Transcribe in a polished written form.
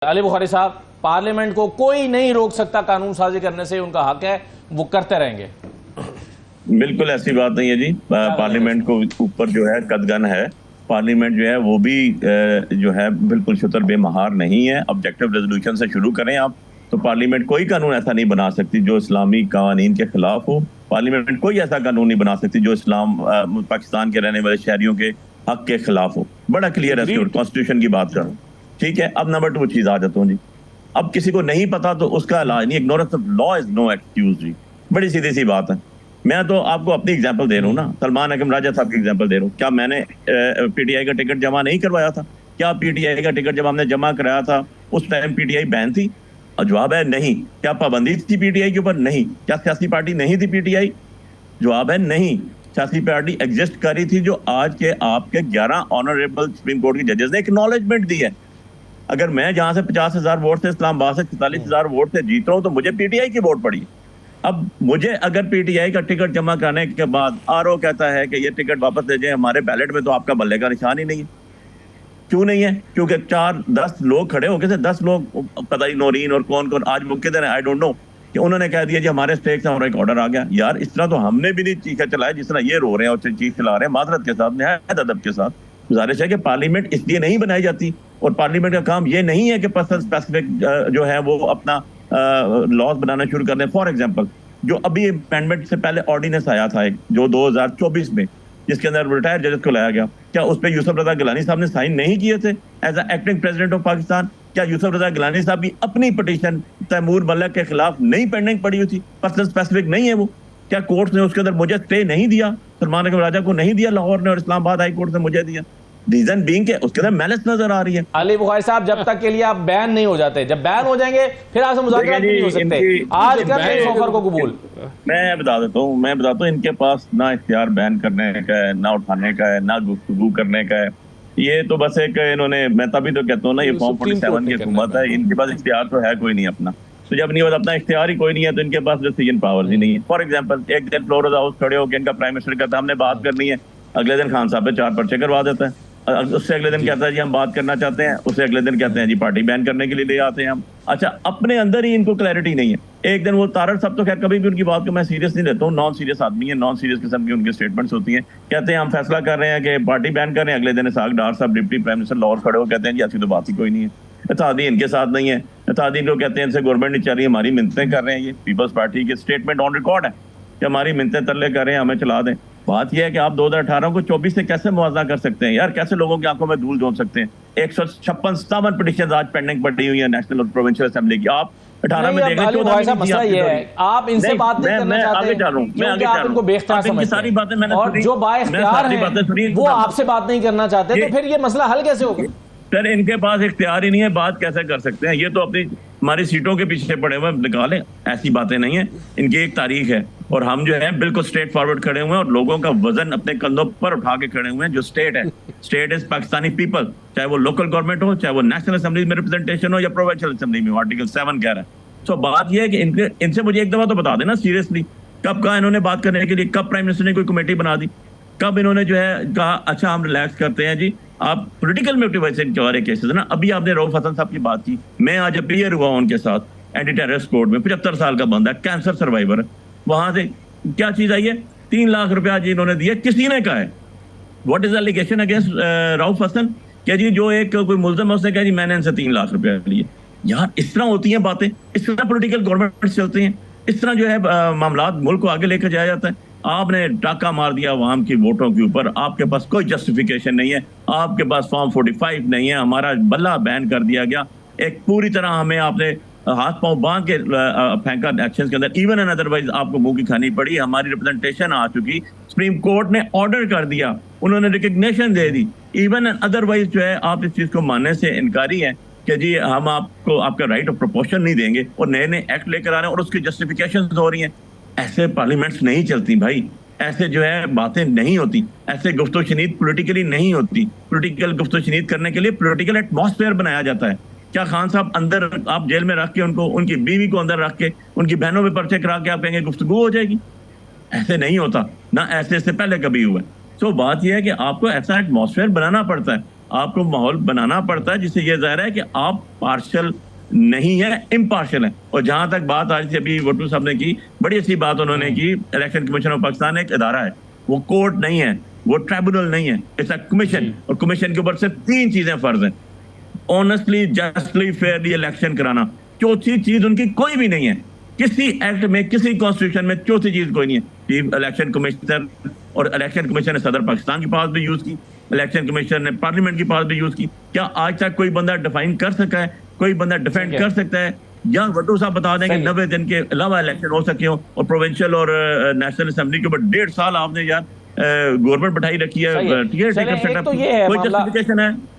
अली बुखारी साहब, पार्लियामेंट को कोई नहीं रोक सकता कानून साजी करने से, उनका हक है, वो करते रहेंगे। बिल्कुल ऐसी बात नहीं है जी। पार्लियामेंट को ऊपर जो है कदगन है। पार्लियामेंट जो है वो भी जो है बिल्कुल शुतर बेमहार नहीं है। ऑब्जेक्टिव रेजोल्यूशन से शुरू करें आप, तो पार्लियामेंट कोई कानून ऐसा नहीं बना सकती जो इस्लामी कानून के खिलाफ हो। पार्लियामेंट कोई ऐसा कानून नहीं बना सकती जो इस्लाम पाकिस्तान के रहने वाले शहरियों के हक के खिलाफ हो। बड़ा क्लियर है, कॉन्स्टिट्यूशन की बात करूं, ठीक है। अब नंबर 2 चीज आ जाता हूँ जी। अब किसी को नहीं पता तो उसका इलाज नहीं। Ignorance of law is no excuse जी। बड़ी सीधी सी बात है। मैं तो आपको अपनी एग्जांपल दे रहा हूँ ना, सलमान अकरम राजा साहब की एग्जांपल दे रहा हूँ। क्या मैंने पीटीआई का टिकट जमा नहीं करवाया था? क्या पीटीआई का टिकट जब हमने जमा कराया था उस टाइम पीटीआई बैन थी? और जवाब है नहीं। क्या पाबंदी थी पीटीआई के ऊपर? नहीं। क्या सियासी पार्टी नहीं थी पीटीआई? जवाब है नहीं। सियासी पार्टी एग्जिस्ट कर रही थी, जो आज के आपके 11 ऑनरेबल सुप्रीम कोर्ट के जजेस ने एक्नॉलेजमेंट दी है। अगर मैं जहां से 50,000 वोट से, इस्लामाबाद से 44,000 वोट से जीत रहा हूं, तो मुझे पीटीआई की वोट पड़ी। अब मुझे अगर पीटीआई का टिकट जमा कराने के बाद आरओ कहता है कि ये टिकट वापस ले जाए, हमारे बैलेट में तो आपका बल्ले का निशान ही नहीं है। क्यों नहीं है? क्योंकि 4-10 लोग खड़े हो गए थे, 10 लोग, पता ही नौरीन और कौन कौन आज मुख्य थे, आई डोंट नो, कि उन्होंने कह दिया जी हमारे स्टेक से हमारा एक ऑर्डर आ गया। यार इस तरह तो हमने भी नहीं चीखा चलाया जिस तरह ये रो रहे हैं और चीख चला रहे हैं। माजरत के साथ, निहायत अदब के साथ गुजारिश है कि पार्लियामेंट इसलिए नहीं बनाई जाती, और पार्लियामेंट का काम ये नहीं है कि पर्सन स्पेसिफिक जो है वो अपना लॉज बनाना शुरू कर दें। फॉर एग्जांपल, जो अभी अमेंडमेंट से पहले ऑर्डिनेंस आया था एक, जो 2024 में, जिसके अंदर रिटायर्ड जजेस को लाया गया, क्या उस पर यूसुफ रजा गिलानी साहब ने साइन नहीं किए थे as acting president of Pakistan? क्या यूसुफ रजा गिलानी साहब की अपनी पिटीशन तैमूर मलिक के खिलाफ नहीं पेंडिंग पड़ी हुई थी? पर्सन स्पेसिफिक नहीं है वो? क्या कोर्ट ने उसके अंदर मुझे स्टे नहीं दिया? सलमान अकरम राजा को नहीं दिया लाहौर ने, और इस्लामाबाद हाई कोर्ट ने मुझे दिया। रीजन बीइंग के उसके अंदर मैलिस नजर आ रही है। अली बुखारी साहब, जब तक के लिए आप बैन नहीं हो जाते, जब बैन हो जाएंगे फिर आपसे मुज़ाकरात नहीं हो सकते। आज कर ले इस ऑफर को कबूल। मैं बता देता हूँ, इनके पास ना इख्तियार बैन करने का है, ना उठाने का है, ना गुफ्तगू करने का है। ये तो बस एक इन्होंने, मैं तभी तो कहता हूँ ना, ये फॉर्म 47 की हुकूमत है, इनके पास इख्तियार तो है कोई नहीं अपना। तो जब नहीं अपना इख्तियार ही कोई नहीं है, तो इनके पास डिसीजन पावर ही नहीं है। फॉर एग्जाम्पल, एक दिन फ्लोर हाउस खड़े होकर इनका प्राइम मिनिस्टर कहता है हमने बात करनी है, अगले दिन खान साहब पे 4 पर्चे करवा देता है। उससे अगले दिन कहता है जी हम बात करना चाहते हैं, उससे अगले दिन कहते हैं जी पार्टी बैन करने के लिए ले आते हैं हम। अच्छा, अपने अंदर ही इनको क्लैरिटी नहीं है। एक दिन वो तारड़ साहब तो खैर कभी भी उनकी बात को मैं सीरियस नहीं लेता हूँ, नॉन सीरियस आदमी है, नॉन सीरियस किस्म की उनकी स्टेटमेंट्स होती हैं। कहते हैं हम फैसला कर रहे हैं कि पार्टी बैन कर रहे हैं, अगले दिन इसहाक डार साहब डिप्टी प्राइम मिनिस्टर लाहौर खड़े हो कहते हैं जी ऐसी तो बात ही कोई नहीं है, इत्तेहादी इनके साथ नहीं है, इत्तेहादी लोग कहते हैं इनसे गवर्नमेंट नहीं चल रही, हमारी मिन्नतें कर रहे हैं। ये पीपल्स पार्टी के स्टेटमेंट ऑन रिकॉर्ड है कि हमारी मिन्नतें तरले कर रहे हैं, हमें चला दें। बात यह है कि आप 2018 को 24 से कैसे मुआवजा कर सकते हैं यार? कैसे लोगों की आंखों में धूल झोंक सकते हैं? 156 पिटीशन आज पेंडिंग पड़ी हुई है नेशनल और प्रोविंशियल असेंबली की। आप 18 में देख रहे, मसला ये है आप इनसे बात नहीं करना चाहते, क्योंकि आप इनको बेख्तियार समझते हैं, सारी बातें मैंने, और जो बाइख्तियार हैं वो आपसे बात नहीं करना चाहते, तो फिर ये मसला हल कैसे होगा? सर इनके पास इख्तियार ही नहीं है, बात कैसे कर सकते हैं? ये तो अपनी हमारी सीटों के पीछे पड़े हुए, निकालें, ऐसी बातें नहीं है। इनकी एक तारीख है, और हम जो है बिल्कुल स्ट्रेट फॉरवर्ड खड़े हुए हैं, और लोगों का वजन अपने कंधों पर उठा के खड़े हुए हैं। जो स्टेट है, स्टेट इज पाकिस्तानी पीपल, चाहे वो लोकल गवर्नमेंट हो, चाहे वो नेशनल असेंबली में रिप्रेजेंटेशन हो या प्रोविंशियल असेंबली में, आर्टिकल 7 कह रहा है। तो बात यह है कि इनसे मुझे एक दफा तो बता देना सीरियसली, कब कहा इन्होंने बात करने के लिए? कब प्राइम मिनिस्टर ने कोई कमेटी बना दी? कब इन्होंने जो है कहा अच्छा हम रिलैक्स करते हैं जी? आप पॉलिटिकल मोटिवेशन के वाले केसेस ना, अभी आपने रऊफ हसन साहब की बात की, मैं आज अपीयर हुआ उनके साथ एंटी टेररिस्ट कोर्ट में, 75 साल का बंदा, कैंसर सर्वाइवर, वहां से क्या चीज आई है? 3 लाख रुपया जी इन्होंने दिया, किसी ने कहा है what is allegation against Rauf Hasan? क्या जी जो एक कोई मुल्जिम है उसने कहा जी मैंने इनसे 3 लाख रुपया लिए। यार इस तरह होती हैं बातें, इस तरह पॉलिटिकल गवर्नमेंट चलते हैं, इस तरह जो है मामला मुल्क को आगे लेकर जाया जाता है। आपने टाका मार दिया अवाम की वोटों के ऊपर, आपके पास कोई जस्टिफिकेशन नहीं है, आपके पास फॉर्म 45 नहीं है, हमारा बल्ला बैन कर दिया गया, एक पूरी तरह हमें आपने हाथ पांव बांध के फेंका एक्शन के अंदर। इवन एंड अदरवाइज आपको मुंह की खानी पड़ी। हमारी रिप्रेजेंटेशन आ चुकी, सुप्रीम कोर्ट ने ऑर्डर कर दिया, उन्होंने recognition they the. Even and otherwise जो है आप इस चीज को मानने से इनकारी है कि जी हम आपको आपका राइट ऑफ प्रोपोर्शन नहीं देंगे, और नए नए एक्ट लेकर आ रहे हैं और उसकी जस्टिफिकेशन हो रही है। ऐसे पार्लियामेंट्स नहीं चलती भाई, ऐसे जो है बातें नहीं होती, ऐसे गुफ्तो शनीद पॉलिटिकली नहीं होती। पॉलिटिकल गुफ्तो शनीद करने के लिए पॉलिटिकल एटमॉस्फेयर बनाया जाता है। क्या खान साहब अंदर आप जेल में रख के उनको, उनकी बीवी को अंदर रख के, उनकी बहनों में पर्चे करा के आप कहेंगे गुफ्तगू हो जाएगी? ऐसे नहीं होता ना, ऐसे से पहले कभी हुआ। तो बात यह है कि आपको ऐसा एटमॉस्फेयर बनाना पड़ता है। आपको माहौल बनाना पड़ता है जिससे ये जाहिर है कि आप पार्शियल नहीं है, इम्पार्शियल है। और जहां तक बात आज अभी वोटू साहब ने की, बड़ी अच्छी बात उन्होंने की, इलेक्शन कमीशन ऑफ पाकिस्तान एक इदारा है, वो कोर्ट नहीं है, वो ट्राइब्यूनल नहीं है, इट्स अ कमीशन। और कमीशन के ऊपर सिर्फ 3 चीजें फर्ज हैं: ऑनेस्टली, जस्टली, फेयरली इलेक्शन कराना। चौथी चीज उनकी कोई भी नहीं है, किसी एक्ट में, किसी कॉन्स्टिट्यूशन में चौथी चीज कोई नहीं है। चीफ इलेक्शन कमिश्नर, और इलेक्शन कमीशन ने सदर पाकिस्तान की पावर भी यूज की, इलेक्शन कमीशन ने पार्लियामेंट की पावर भी यूज की। क्या आज तक कोई बंदा डिफाइन कर सका है, कोई बंदा डिफेंड कर सकता है? या वड्डू साहब बता दें कि 90 दिन के अलावा इलेक्शन हो सके हो, और प्रोविंशियल और नेशनल असेंबली के ऊपर 1.5 साल आपने यार गवर्नमेंट बैठाई रखी है, तो ये है कोई जस्टिफिकेशन है?